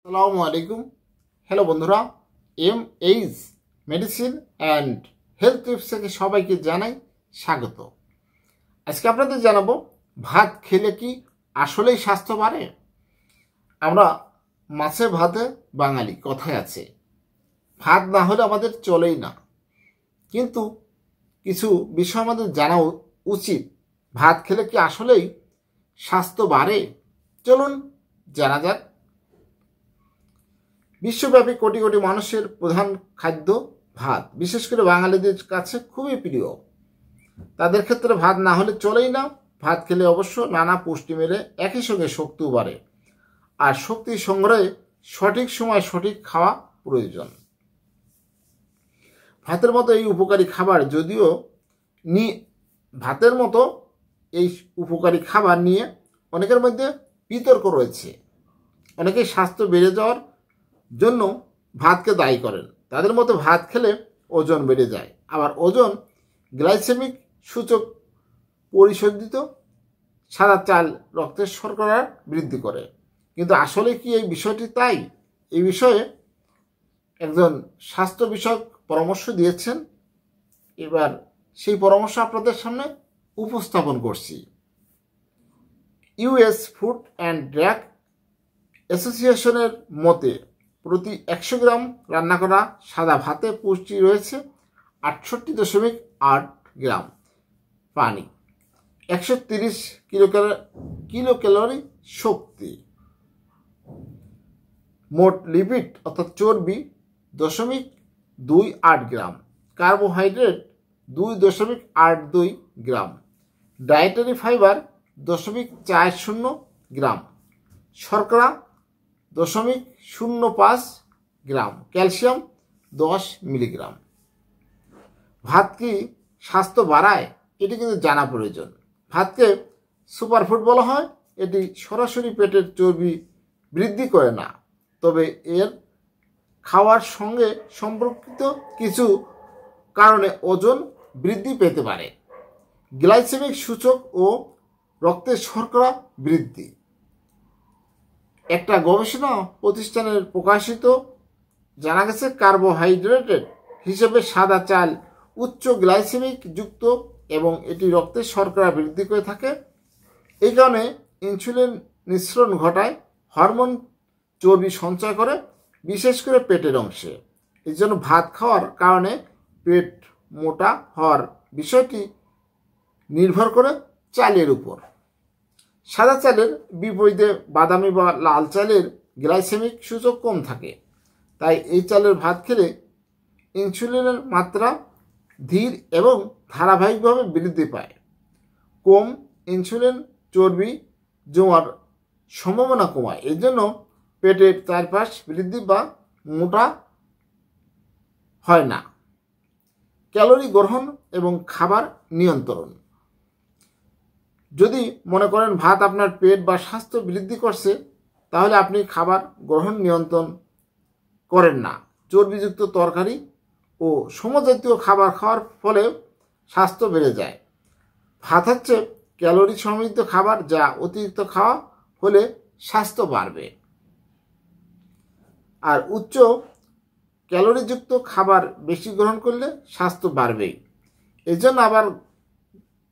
আসসালামু আলাইকুম। হ্যালো বন্ধুরা, H medicine and health tips থেকে সবাইকে জানাই স্বাগত। আজকে আপনাদের জানাবো, ভাত খেলে কি আসলেই স্বাস্থ্য বাড়ে? আমরা মাছে ভাতে বাঙালি কথায় আছে, ভাত না হলে আমাদের চলেই না। কিন্তু কিছু বিষয় আমাদের জানা উচিত। ভাত খেলে কি আসলেই স্বাস্থ্য বাড়ে? চলুন জানা যাক। বিশ্বব্যাপী কোটি কোটি মানুষের প্রধান খাদ্য ভাত, বিশেষ করে বাঙালিদের কাছে খুবই প্রিয়। তাদের ক্ষেত্রে ভাত না হলে চলেই না। ভাত খেলে অবশ্য নানা পুষ্টি মেলে, একই সঙ্গে শক্তিও বাড়ে। আর শক্তি সংগ্রহে সঠিক সময় সঠিক খাওয়া প্রয়োজন। ভাতের মতো এই উপকারী খাবার নিয়ে অনেকের মধ্যে বিতর্ক রয়েছে। অনেকেই স্বাস্থ্য বেড়ে যাওয়ার জন্য ভাতকে দায়ী করেন। তাদের মতো ভাত খেলে ওজন বেড়ে যায়। আবার ওজন গ্লাইসেমিক সূচক পরিশোধিত সাদা চাল রক্তের শর্করা বৃদ্ধি করে। কিন্তু আসলে কি এই বিষয়টি তাই? এই বিষয়ে একজন স্বাস্থ্য বিষয়ক পরামর্শ দিয়েছেন। এবার সেই পরামর্শ আপনাদের সামনে উপস্থাপন করছি। ইউএস ফুড অ্যান্ড ড্রাগ অ্যাসোসিয়েশনের মতে প্রতি 100 গ্রাম রান্না করা সাদা ভাতে পুষ্টি রয়েছে 68.8 গ্রাম পানি, 130 কিলো ক্যালোরি শক্তি, মোট লিপিড অর্থাৎ চর্বি 0.28 গ্রাম, কার্বোহাইড্রেট 2.82 গ্রাম, ডায়েটারি ফাইবার 0.40 গ্রাম, শর্করা 0.05 গ্রাম, ক্যালসিয়াম 10 মিলিগ্রাম। ভাত কি স্বাস্থ্য বাড়ায়? এটি কিন্তু জানা প্রয়োজন। ভাতকে সুপারফুড বলা হয়। এটি সরাসরি পেটের চর্বি বৃদ্ধি করে না, তবে এর খাওয়ার সঙ্গে সম্পর্কিত কিছু কারণে ওজন বৃদ্ধি পেতে পারে। গ্লাইসেমিক সূচক ও রক্তের শর্করা বৃদ্ধি। একটা গবেষণা প্রতিষ্ঠানের প্রকাশিত জানা গেছে, কার্বোহাইড্রেটেড হিসেবে সাদা চাল উচ্চ গ্লাইসেমিক যুক্ত এবং এটি রক্তের শর্করা বৃদ্ধি করে থাকে। এই কারণে ইনসুলিন নিঃসরণ ঘটায়, হরমোন চর্বি সঞ্চয় করে, বিশেষ করে পেটের অংশে। এই জন্য ভাত খাওয়ার কারণে পেট মোটা হওয়ার বিষয়টি নির্ভর করে চালের উপর। সাদা চালের বিপরীতে বাদামি বা লাল চালের গ্লাইসেমিক সূচক কম থাকে। তাই এই চালের ভাত খেলে ইনসুলিনের মাত্রা ধীর এবং ধারাবাহিকভাবে বৃদ্ধি পায়। কম ইনসুলিন চর্বি জমার সম্ভাবনা কমায়। এই জন্য পেটের চারপাশ বৃদ্ধি বা মোটা হয় না। ক্যালোরি গ্রহণ এবং খাবার নিয়ন্ত্রণ। যদি মনে করেন ভাত আপনার পেট বা স্বাস্থ্য বৃদ্ধি করছে, তাহলে আপনি খাবার গ্রহণ নিয়ন্ত্রণ করেন না। চর্বিযুক্ত তরকারি ও সমজাতীয় খাবার খাওয়ার ফলে স্বাস্থ্য বেড়ে যায়। ভাত হচ্ছে ক্যালোরি সমৃদ্ধ খাবার, যা অতিরিক্ত খাওয়া হলে স্বাস্থ্য বাড়বে। আর উচ্চ ক্যালোরিযুক্ত খাবার বেশি গ্রহণ করলে স্বাস্থ্য বাড়বেই। এজন্য আবার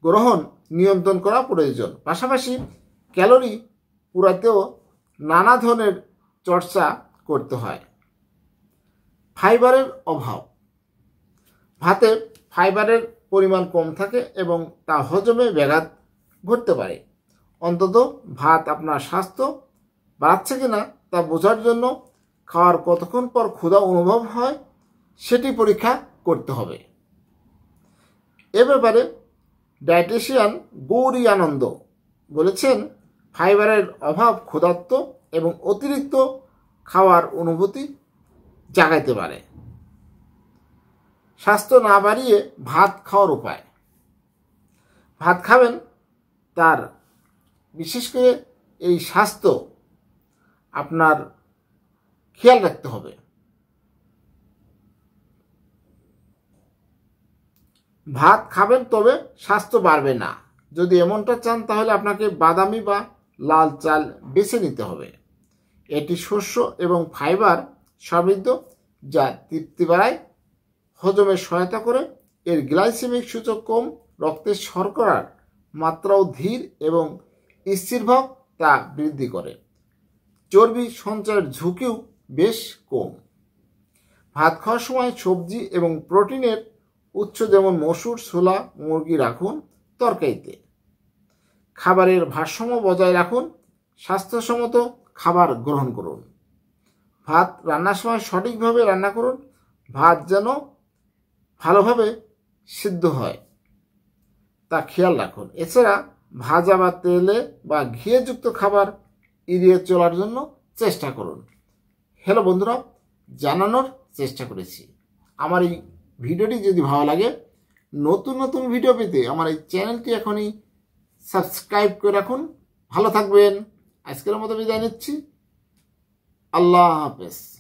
গ্রহণ নিয়ন্ত্রণ করা প্রয়োজন। পাশাপাশি ক্যালোরি পুরাতেও নানা ধরনের চর্চা করতে হয়। ফাইবারের অভাব। ভাতে ফাইবারের পরিমাণ কম থাকে এবং তা হজমে ব্যাঘাত ঘটতে পারে। অন্তত ভাত আপনার স্বাস্থ্য বাড়াচ্ছে কিনা তা বোঝার জন্য খাওয়ার কতক্ষণ পর ক্ষুধা অনুভব হয় সেটি পরীক্ষা করতে হবে। এ ব্যাপারে ডায়েটিশিয়ান গৌরী আনন্দ বলেছেন, ফাইবারের অভাব ক্ষুধার্ত এবং অতিরিক্ত খাওয়ার অনুভূতি জাগাইতে পারে। স্বাস্থ্য না বাড়িয়ে ভাত খাওয়ার উপায়। ভাত খাবেন, তার বিশেষ করে এই স্বাস্থ্য আপনার খেয়াল রাখতে হবে। ভাত খাবেন, তবে স্বাস্থ্য বাড়বে না। যদি এমনটা চান, তাহলে আপনাকে বাদামি বা লাল চাল বেছে নিতে হবে। এটি শস্য এবং ফাইবার সমৃদ্ধ, যা তৃপ্তি বাড়ায়, হজমে সহায়তা করে। এর গ্লাইসেমিক সূচক কম, রক্তের শর্করার মাত্রাও ধীর এবং স্থিরভাব তা বৃদ্ধি করে। চর্বি সঞ্চয়ের ঝুঁকিও বেশ কম। ভাত খাওয়ার সময় সবজি এবং প্রোটিনের উৎস যেমন মসুর, ছোলা, মুরগি রাখুন তরকারিতে। খাবারের ভারসাম্য বজায় রাখুন, স্বাস্থ্যসম্মত খাবার গ্রহণ করুন। ভাত রান্নার সময় সঠিকভাবে রান্না করুন, ভাত যেন ভালোভাবে সিদ্ধ হয় তা খেয়াল রাখুন। এছাড়া ভাজা বা তেলে বা ঘিয়েযুক্ত খাবার এড়িয়ে চলার জন্য চেষ্টা করুন। হ্যালো বন্ধুরা, জানানোর চেষ্টা করেছি। আমার এই ভিডিওটি যদি ভালো লাগে, নতুন নতুন ভিডিও পেতে আমার এই চ্যানেলটি এখনই সাবস্ক্রাইব করে রাখুন। ভালো থাকবেন। আজকের মতো বিদায় নিচ্ছি। আল্লাহ হাফেজ।